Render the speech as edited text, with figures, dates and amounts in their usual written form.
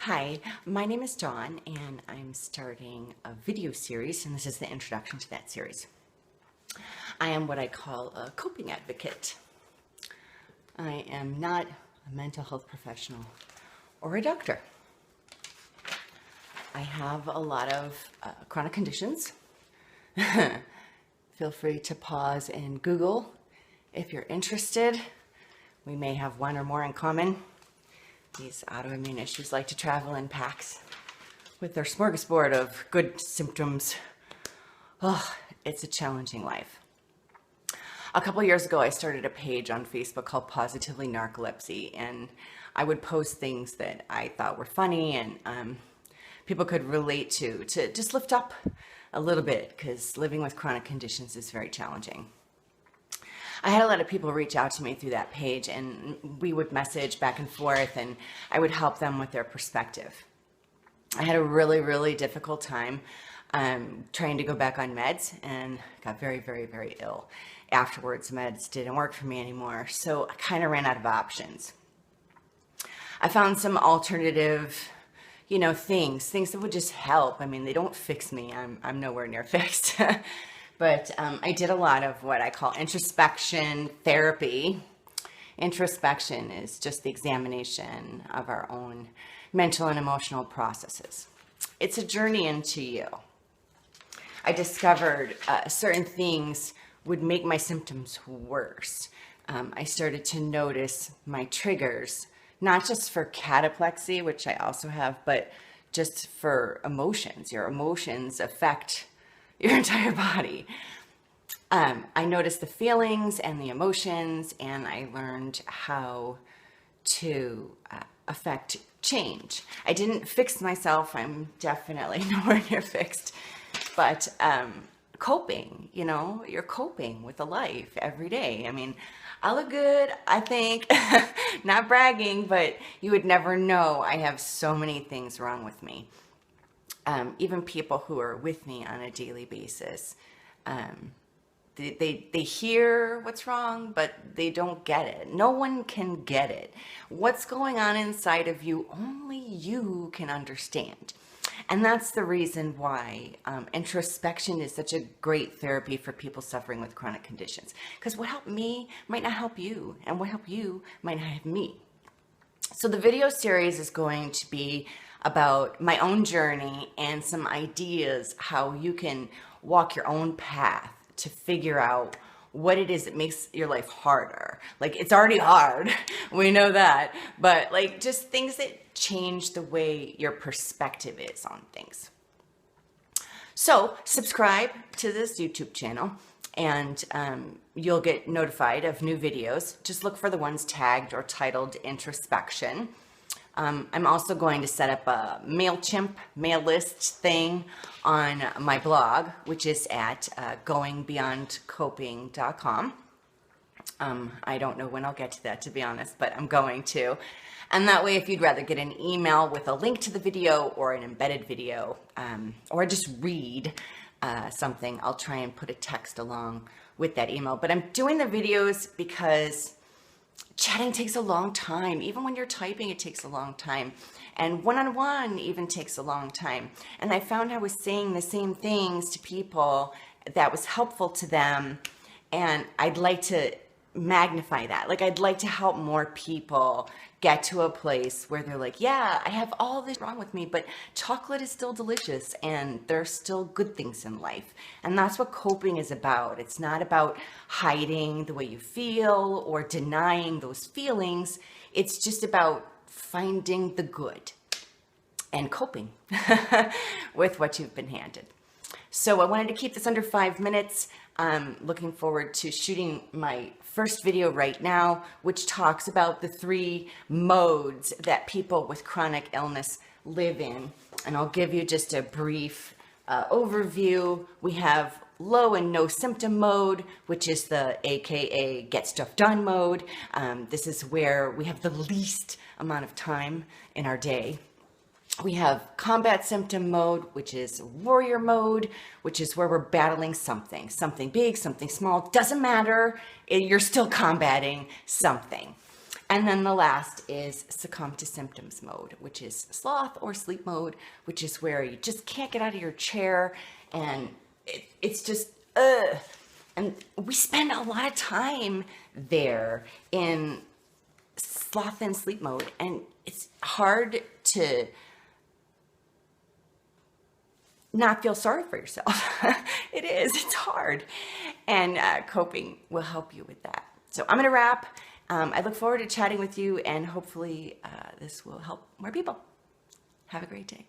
Hi, my name is Dawn, and I'm starting a video series, and this is the introduction to that series. I am what I call a coping advocate. I am not a mental health professional or a doctor. I have a lot of chronic conditions. Feel free to pause and Google if you're interested. We may have one or more in common. These autoimmune issues like to travel in packs with their smorgasbord of good symptoms. Oh, it's a challenging life. A couple years ago, I started a page on Facebook called Positively Narcolepsy, and I would post things that I thought were funny and people could relate to just lift up a little bit, because living with chronic conditions is very challenging. I had a lot of people reach out to me through that page, and we would message back and forth, and I would help them with their perspective. I had a really difficult time trying to go back on meds, and got very ill. Afterwards, meds didn't work for me anymore, so I kind of ran out of options. I found some alternative, things that would just help. I mean, they don't fix me. I'm nowhere near fixed. But I did a lot of what I call introspection therapy. Introspection is just the examination of our own mental and emotional processes. It's a journey into you. I discovered certain things would make my symptoms worse. I started to notice my triggers, not just for cataplexy, which I also have, but just for emotions. Your emotions affect your entire body. I noticed the feelings and the emotions, and I learned how to affect change. I didn't fix myself. I'm definitely nowhere near fixed, but coping, you're coping with a life every day. I mean, I look good, I think, not bragging, but you would never know. I have so many things wrong with me. Even people who are with me on a daily basis, they hear what's wrong, but they don't get it. No one can get it. What's going on inside of you, only you can understand. And that's the reason why introspection is such a great therapy for people suffering with chronic conditions. Because what helped me might not help you, and what helped you might not help me. So the video series is going to be about my own journey and some ideas how you can walk your own path to figure out what it is that makes your life harder. Like, it's already hard, we know that, but like just things that change the way your perspective is on things. So subscribe to this YouTube channel, and you'll get notified of new videos. Just look for the ones tagged or titled Introspection. I'm also going to set up a MailChimp mail list thing on my blog, which is at goingbeyondcoping.com. I don't know when I'll get to that, to be honest, but I'm going to. And that way, if you'd rather get an email with a link to the video or an embedded video, or just read something, I'll try and put a text along with that email. But I'm doing the videos because chatting takes a long time. Even when you're typing, it takes a long time. And one-on-one even takes a long time. And I found I was saying the same things to people that was helpful to them. And I'd like to magnify that. Like, I'd like to help more people get to a place where they're like, yeah, I have all this wrong with me, but chocolate is still delicious and there's still good things in life. And that's what coping is about. It's not about hiding the way you feel or denying those feelings. It's just about finding the good and coping with what you've been handed. So I wanted to keep this under 5 minutes. I'm looking forward to shooting my first video right now, which talks about the 3 modes that people with chronic illness live in. And I'll give you just a brief overview. We have low and no symptom mode, which is the AKA get stuff done mode. This is where we have the least amount of time in our day. We have combat symptom mode, which is warrior mode, which is where we're battling something big, something small, doesn't matter. You're still combating something. And then the last is succumb to symptoms mode, which is sloth or sleep mode, which is where you just can't get out of your chair and it's just, And we spend a lot of time there in sloth and sleep mode, and it's hard to not feel sorry for yourself. It is, it's hard. And coping will help you with that. So I'm gonna wrap. I look forward to chatting with you, and hopefully this will help more people. Have a great day.